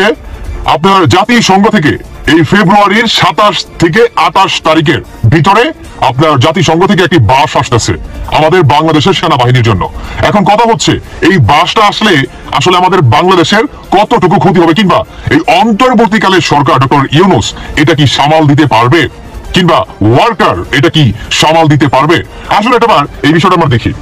আপনার জাতিসংঘ থেকে এই ফেব্রুয়ারির 27 থেকে 28 তারিখের ভিতরে আপনার জাতিসংঘ থেকে একটি বাস আসতেছে আমাদের বাংলাদেশের সেনাবাহিনীর জন্য। এখন কথা হচ্ছে, এই বাসটা আসলে আসলে আমাদের বাংলাদেশের কতটুকু ক্ষতি হবে, কিংবা এই অন্তর্বর্তীকালের সরকার ডক্টর ইউনূস এটা কি সামাল দিতে পারবে, কিংবা ওয়ার্কার এটা কি সামাল দিতে পারবে? আসলে এটা এই বিষয়টা আমরা দেখি।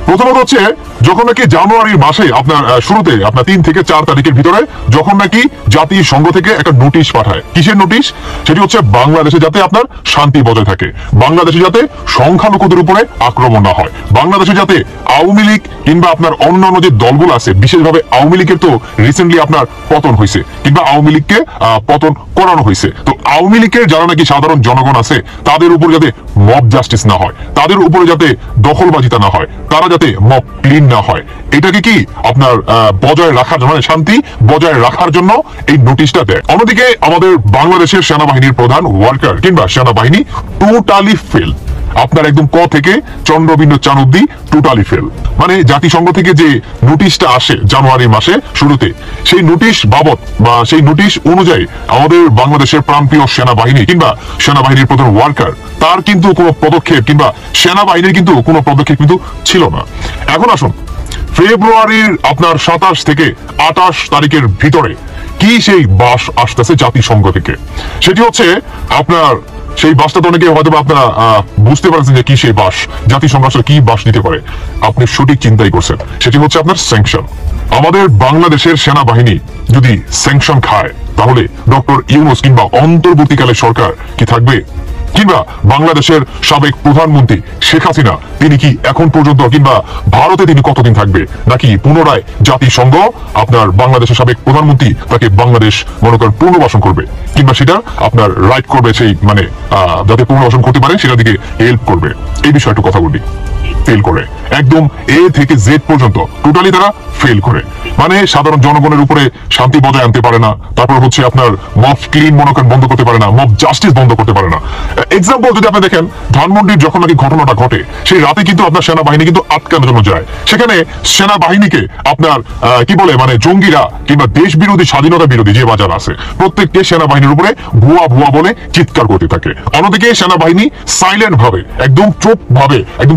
প্রথমত হচ্ছে, যখন নাকি জানুয়ারির মাসে আপনার শুরুতে আপনার 3 থেকে 4 তারিখের ভিতরে যখন নাকি জাতিসংঘ থেকে একটা নোটিশ পাঠায়, কিসের নোটিশ? সেটি হচ্ছে বাংলাদেশে যাতে আপনার শান্তি বজায় থাকে, বাংলাদেশে যাতে সংখ্যালঘুদের উপরে আক্রমণ না হয়, বাংলাদেশে যাতে আওয়ামী লীগ কিংবা আপনার অন্যান্য যে দলগুলো আছে, বিশেষভাবে আওয়ামী লীগের তো রিসেন্টলি আপনার পতন হয়েছে, কিংবা আওয়ামী লীগকে পতন করানো হয়েছে, তো আওয়ামী লীগের যারা নাকি সাধারণ জনগণ আছে তাদের উপর যাতে মব জাস্টিস না হয়, তাদের উপরে যাতে দখলবাজিতা না হয়, তারা যাতে মব ক্লিন না হয়, এটাকে কি আপনার বজায় রাখার জন্য, মানে শান্তি বজায় রাখার জন্য এই নোটিশটা দেয়। অন্যদিকে আমাদের বাংলাদেশের সেনাবাহিনীর প্রধান ওয়ার্কার কিংবা সেনাবাহিনী টোটালি ফেল। আপনার একদম ক থেকে চন্দ্রবিন্দু চান অব্দি টোটালি ফেল। মানে জাতিসংঘ থেকে যে নোটিশটা আসে জানুয়ারি মাসে শুরুতে, সেই নোটিশ বাবদ বা সেই নোটিশ অনুযায়ী আমাদের বাংলাদেশের প্রাণপ্রিয় সেনাবাহিনী কিংবা সেনাবাহিনীর প্রধান ওয়ার্কার তার কিন্তু কোনো পদক্ষেপ কিংবা সেনাবাহিনীর কিন্তু কোনো পদক্ষেপ কিন্তু ছিল না। এখন আসুন ফেব্রুয়ারির আপনার 27 থেকে 28 তারিখের ভিতরে কি সেই বাস আসতেছে জাতিসংঘ থেকে, সেটি হচ্ছে আপনার সেই বাসটা তো অনেকে হয়তো আপনারা বুঝতে পারছেন যে কি সেই বাস, জাতিসংঘ আসলে কি বাস দিতে পারে, আপনি সঠিক চিন্তাই করছেন, সেটি হচ্ছে আপনার স্যাংশন। আমাদের বাংলাদেশের সেনাবাহিনী যদি স্যাংশন খায় তাহলে ডক্টর ইউনূস কিংবা অন্তর্বর্তীকালে সরকার কি থাকবে? কিংবা বাংলাদেশের সাবেক প্রধানমন্ত্রী শেখ হাসিনা তিনি কি এখন পর্যন্ত কিংবা ভারতে তিনি কতদিন থাকবে, নাকি পুনরায় জাতিসংঘ আপনার বাংলাদেশের সাবেক প্রধানমন্ত্রী তাকে বাংলাদেশ মনে করেন পুনর্বাসন করবে কিংবা সেটা আপনার রাইট করবে, সেই মানে যাতে পুনর্বাসন করতে পারে সেটা দিকে হেল্প করবে? এই বিষয়ে একটু কথা বলি। ফেল করে একদম এ থেকে জেড পর্যন্ত টোটালি তারা ফেল করে, মানে সাধারণ জনগণের উপরে শান্তি বজায় আনতে পারে না, তারপর হচ্ছে আপনার মব ক্লিন মনে করেন বন্ধ করতে পারে না, মব জাস্টিস বন্ধ করতে পারে না। এক্সাম্পল যদি আপনি দেখেন ধানমন্ডির যখন নাকি ঘটনাটা ঘটে সেই রাতে কিন্তু আপনার সেনাবাহিনী কিন্তু আটকানোর জন্য যায়, সেখানে সেনাবাহিনীকে আপনার কি বলে মানে জঙ্গিরা কিংবা দেশ বিরোধী স্বাধীনতা বিরোধী যে বাজার আছে প্রত্যেককে সেনাবাহিনীর উপরে ভুয়া ভুয়া বলে চিৎকার করতে থাকে। অন্যদিকে সেনাবাহিনী সাইলেন্ট ভাবে একদম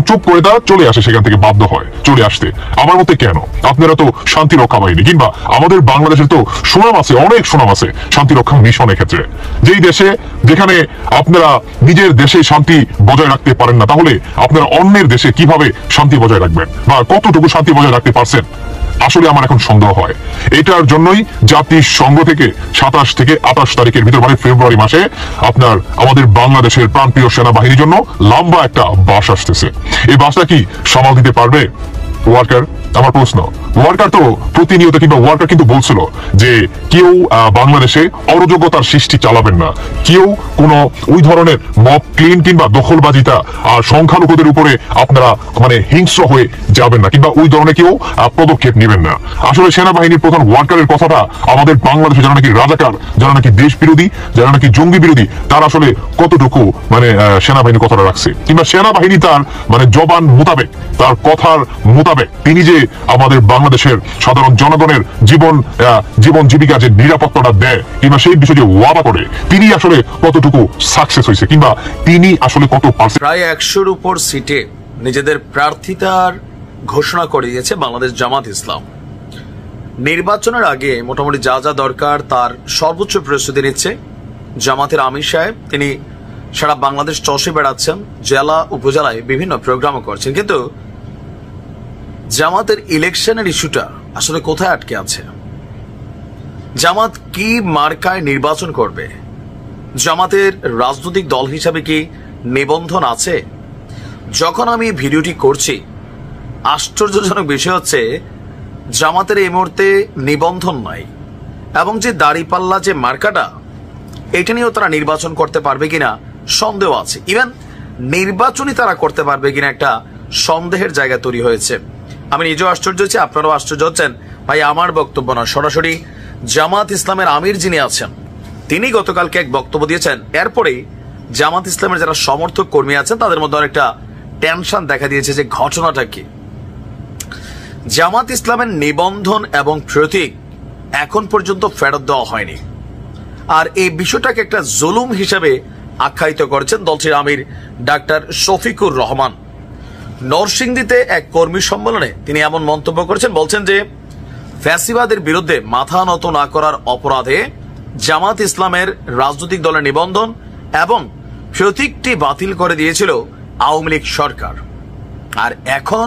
চুপ করে তারা চলে আসে, সেখান থেকে বাধ্য হয় চলে আসতে। আমার মতে কেন? আপনারা তো শান্তি রক্ষা বাহিনী কিংবা আমাদের বাংলাদেশের তো সুনাম আছে, অনেক সুনাম আছে শান্তি রক্ষা মিশনের ক্ষেত্রে। যেই দেশে যেখানে আপনারা নিজের দেশে শান্তি বজায় রাখতে পারেন না, তাহলে আপনারা অন্যের দেশে কিভাবে শান্তি বজায় রাখবেন বা কতটুকু শান্তি বজায় রাখতে পারছেন? আসলে আমার এখন সন্দেহ হয়। এটার জন্যই জাতিসংঘ থেকে 27 থেকে 28 তারিখের ভিতর মানে ফেব্রুয়ারি মাসে আপনার আমাদের বাংলাদেশের প্রাণপ্রিয় সেনাবাহিনীর জন্য লম্বা একটা বাস আসতেছে। এই বাসটা কি সামাল দিতে পারবে ওয়ার্কার? আমার প্রশ্ন, ওয়ার্কার তো প্রতিনিয়ত কিংবা ওয়ার্কার কিন্তু বলছিল যে কেউ বাংলাদেশে অরাজকতার সৃষ্টি চালাবেন না, কেউ কোনো ওই ধরনের মব ক্লিন কিংবা দখলবাজিতা আর সংখ্যালঘুদের উপরে আপনারা মানে হিংস্র হয়ে যাবেন না কিংবা ওই ধরনের কেউ পদক্ষেপ নেবেন না। আসলে সেনাবাহিনীর প্রধান ওয়ার্কারের কথাটা আমাদের বাংলাদেশে যারা নাকি রাজাকার, যারা নাকি দেশ বিরোধী, যারা নাকি জঙ্গি বিরোধী, তার আসলে কতটুকু মানে সেনাবাহিনীর কথাটা রাখছে কিংবা সেনাবাহিনী তার মানে জবান মোতাবেক, তার কথার মোতাবেক তিনি যে আমাদের বাংলাদেশের সাধারণ জনগণের জীবন জীবিকা যে নিরাপত্তাটা দেয় কিংবা সেই বিষয়ে যে ওয়াদা করে তিনি আসলে কতটুকু সাকসেস হয়েছে কিংবা তিনি আসলে কত পার্সেন্ট। প্রায় 100-র উপর সিটে নিজেদের প্রার্থিতার ঘোষণা করে দিয়েছে বাংলাদেশ জামাত ইসলাম। নির্বাচনের আগে মোটামুটি যা যা দরকার তার সর্বোচ্চ প্রস্তুতি নিচ্ছে জামাতের আমির সাহেব। তিনি সারা বাংলাদেশ চষে বেড়াচ্ছেন, জেলা উপজেলায় বিভিন্ন প্রোগ্রামও করছেন, কিন্তু জামাতের ইলেকশনের ইস্যুটা আসলে কোথায় আটকে আছে? জামাত কি মার্কায় নির্বাচন করবে? জামাতের রাজনৈতিক দল হিসাবে কি নিবন্ধন আছে? যখন আমি ভিডিওটি করছি আশ্চর্যজনক বিষয় হচ্ছে জামাতের এই মুহূর্তে নিবন্ধন নাই, এবং যে দাড়িপাল্লা যে মার্কাটা এটা নিয়েও তারা নির্বাচন করতে পারবে কিনা সন্দেহ আছে। ইভেন নির্বাচনই তারা করতে পারবে কিনা একটা সন্দেহের জায়গা তৈরি হয়েছে। আমি নিজেও আশ্চর্য হচ্ছি, আপনারাও আশ্চর্য হচ্ছেন। ভাই আমার বক্তব্য না, সরাসরি জামাত ইসলামের আমির যিনি আছেন তিনি গতকালকে এক বক্তব্য দিয়েছেন। এরপরেই জামাত ইসলামের যারা সমর্থক কর্মী আছেন তাদের মধ্যে অনেকটা টেনশন দেখা দিয়েছে যে ঘটনাটা কি। জামাত ইসলামের নিবন্ধন এবং প্রতীক এখন পর্যন্ত ফেরত দেওয়া হয়নি, আর এই বিষয়টাকে একটা জুলুম হিসেবে আখ্যায়িত করেছেন দলটির আমির ডাক্তার শফিকুর রহমান। নরসিংদীতে এক কর্মী সম্মেলনে তিনি এমন মন্তব্য করেছেন, বলছেন যে ফ্যাসিবাদের বিরুদ্ধে মাথা নত না করার অপরাধে জামাত ইসলামের রাজনৈতিক দলের নিবন্ধন এবং প্রতীকটি বাতিল করে দিয়েছিল আওয়ামী লীগ সরকার, আর এখন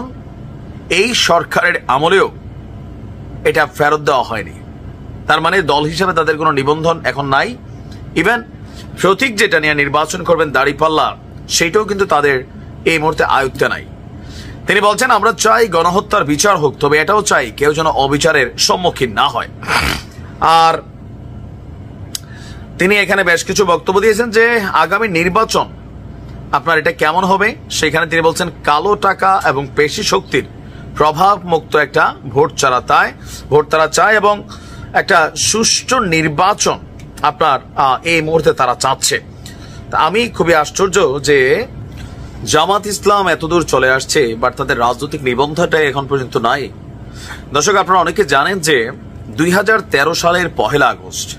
এই সরকারের আমলেও এটা ফেরত দেওয়া হয়নি। তার মানে দল হিসেবে তাদের কোনো নিবন্ধন এখন নাই। ইভেন প্রতীক যেটা নিয়ে নির্বাচন করবেন দাড়িপাল্লা, সেটাও কিন্তু তাদের এই মুহূর্তে আয়ত্তে নাই। তিনি বলছেন আমরা চাই গণহত্যার বিচার হোক, তবে এটাও চাই কেউ যেন অবিচারের সম্মুখীন না হয়। আর তিনি এখানে বেশ কিছু বক্তব্য দিয়েছেন যে আগামী নির্বাচন আপনার এটা কেমন হবে। সেখানে তিনি বলছেন কালো টাকা এবং পেশি শক্তির প্রভাব মুক্ত একটা ভোট তারা চায় এবং একটা সুষ্ঠু নির্বাচন আপনার এই মুহূর্তে তারা চাচ্ছে। আমি খুবই আশ্চর্য যে জামাত ইসলাম এতদূর চলে আসছে, বাট তাদের রাজনৈতিক নিবন্ধনটাই এখন পর্যন্ত নাই। দর্শক, আপনারা অনেকে জানেন যে 2013 সালের 1 আগস্ট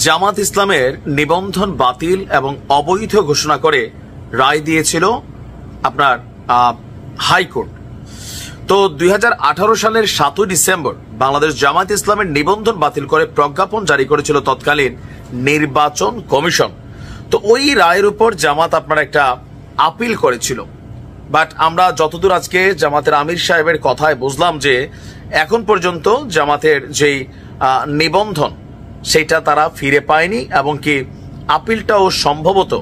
জামাত ইসলামের নিবন্ধন বাতিল এবং অবৈধ ঘোষণা করে রায় দিয়েছিল আপনার হাইকোর্ট। তো 2018 সালের 7 ডিসেম্বর বাংলাদেশ জামাত ইসলামের নিবন্ধন বাতিল করে প্রজ্ঞাপন জারি করেছিল তৎকালীন নির্বাচন কমিশন। তো ওই রায়ের উপর জামাত আপনার একটা আপিল করেছিল। বাট আমরা যতদূর আজকে জামাতের আমির সাহেবের কথায় বুঝলাম যে এখন পর্যন্ত জামাতের যেই নিবন্ধন সেটা তারা ফিরে পায়নি এবং কি আপিলটাও সম্ভবত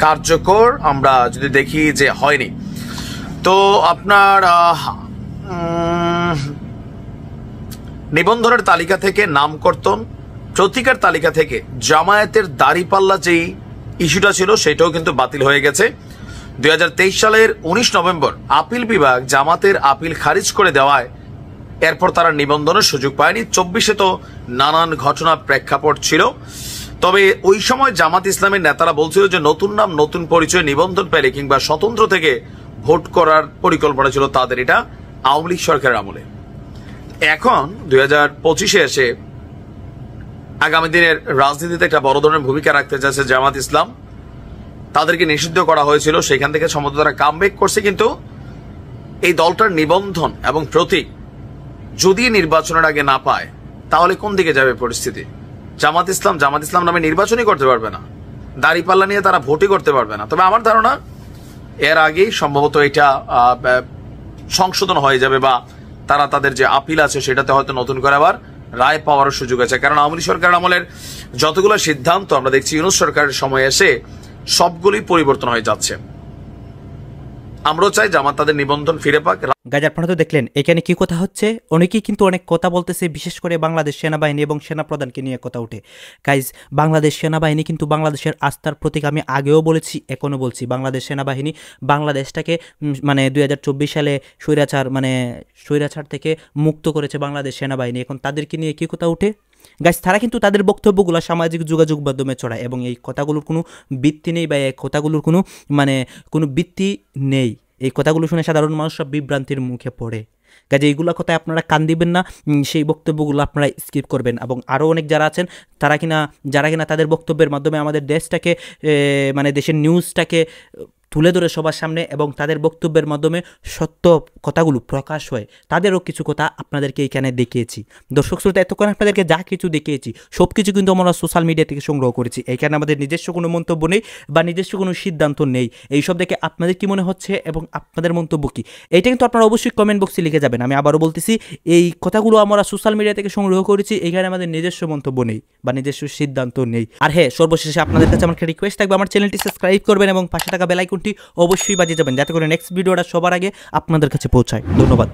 কার্যকর আমরা যদি দেখি যে হয়নি। তো আপনার নিবন্ধনের তালিকা থেকে নামকর্তন, প্রতীকের তালিকা থেকে জামায়াতের দাড়িপাল্লা যেই ইস্যুটা ছিল সেটাও কিন্তু বাতিল হয়ে গেছে। 2023 সালের 19 নভেম্বর আপিল বিভাগ জামাতের আপিল খারিজ করে দেওয়ায় এরপর তারা নিবন্ধনের সুযোগ পায়নি। 24-এ তো নানান ঘটনা প্রেক্ষাপট ছিল। তবে ওই সময় জামাত ইসলামের নেতারা বলছিল যে নতুন নাম নতুন পরিচয় নিবন্ধন পেলে কিংবা স্বতন্ত্র থেকে ভোট করার পরিকল্পনা ছিল তাদের, এটা আওয়ামী লীগ সরকারের আমলে। এখন 2025-এ এসে আগামী দিনের রাজনীতিতে একটা বড় ধরনের ভূমিকা রাখতে যাচ্ছে জামাত ইসলাম। তাদেরকে নিষিদ্ধ করা হয়েছিল, সেখান থেকে সম্ভবত তারা কামব্যাক করছে। কিন্তু এই দলটার নিবন্ধন এবং প্রতীক যদি নির্বাচনের আগে না পায় তাহলে কোন দিকে যাবে পরিস্থিতি? জামাত ইসলাম নামে নির্বাচনই করতে পারবে না, দাড়িপাল্লা নিয়ে তারা ভোটই করতে পারবে না। তবে আমার ধারণা এর আগেই সম্ভবত এটা সংশোধন হয়ে যাবে বা তারা তাদের যে আপিল আছে সেটাতে হয়তো নতুন করে আবার রায় পাওয়ার সুযোগ আছে। কারণ আওয়ামী লীগ সরকারের আমলের যতগুলো সিদ্ধান্ত আমরা দেখছি ইউনূস সরকারের সময় এসে সবগুলি পরিবর্তন হয়ে যাচ্ছে। আমরাও চাই জামাত তাদের নিবন্ধন ফিরে পাক। গাইজ, আপনারা তো দেখলেন এখানে কি কথা হচ্ছে। অনেকেই কিন্তু অনেক কথা বলতেছে, বিশেষ করে বাংলাদেশ সেনাবাহিনী এবং সেনাপ্রধানকে নিয়ে কথা উঠে। গাইজ, বাংলাদেশ সেনাবাহিনী কিন্তু বাংলাদেশের আস্থার প্রতীক। আমি আগেও বলেছি, এখনও বলছি, বাংলাদেশ সেনাবাহিনী বাংলাদেশটাকে 2024 সালে স্বৈরাচার থেকে মুক্ত করেছে বাংলাদেশ সেনাবাহিনী। এখন তাদেরকে নিয়ে কি কথা উঠে? গাইজ, তারা কিন্তু তাদের বক্তব্যগুলো সামাজিক যোগাযোগ মাধ্যমে ছড়ায় এবং এই কথাগুলোর কোনো ভিত্তি নেই বা এই কথাগুলোর কোনো ভিত্তি নেই। এই কথাগুলো শুনে সাধারণ মানুষরা বিভ্রান্তির মুখে পড়ে। কাজে এইগুলো কথায় আপনারা কান দিবেন না, সেই বক্তব্যগুলো আপনারা স্কিপ করবেন। এবং আরও অনেক যারা আছেন যারা কিনা তাদের বক্তব্যের মাধ্যমে আমাদের দেশটাকে দেশের নিউজটাকে তুলে ধরে সবার সামনে এবং তাদের বক্তব্যের মাধ্যমে সত্য কথাগুলো প্রকাশ হয়, তাদেরও কিছু কথা আপনাদেরকে এখানে দেখিয়েছি। দর্শক শ্রোতা, এতক্ষণ আপনাদেরকে যা কিছু দেখিয়েছি সব কিছু কিন্তু আমরা সোশ্যাল মিডিয়া থেকে সংগ্রহ করেছি। এখানে আমাদের নিজস্ব কোনো মন্তব্য নেই বা নিজস্ব কোনো সিদ্ধান্ত নেই। এইসব দেখে আপনাদের কি মনে হচ্ছে এবং আপনাদের মন্তব্য কী, এইটা কিন্তু আপনারা অবশ্যই কমেন্ট বক্সে লিখে যাবেন। আমি আবারও বলতেছি, এই কথাগুলো আমরা সোশ্যাল মিডিয়া থেকে সংগ্রহ করেছি। এখানে আমাদের নিজস্ব মন্তব্য নেই বা নিজস্ব সিদ্ধান্ত নেই। আর হ্যাঁ, সর্বশেষে আপনাদের কাছে আমার একটা রিকোয়েস্ট থাকবে, আমার চ্যানেলটি সাবস্ক্রাইব করবেন এবং পাশে থাকা বেল আইকনটি অবশ্যই বাজিয়ে যাবেন, যাতে করে নেক্সট ভিডিওটা সবার আগে আপনাদের কাছে পৌঁছায়। ধন্যবাদ।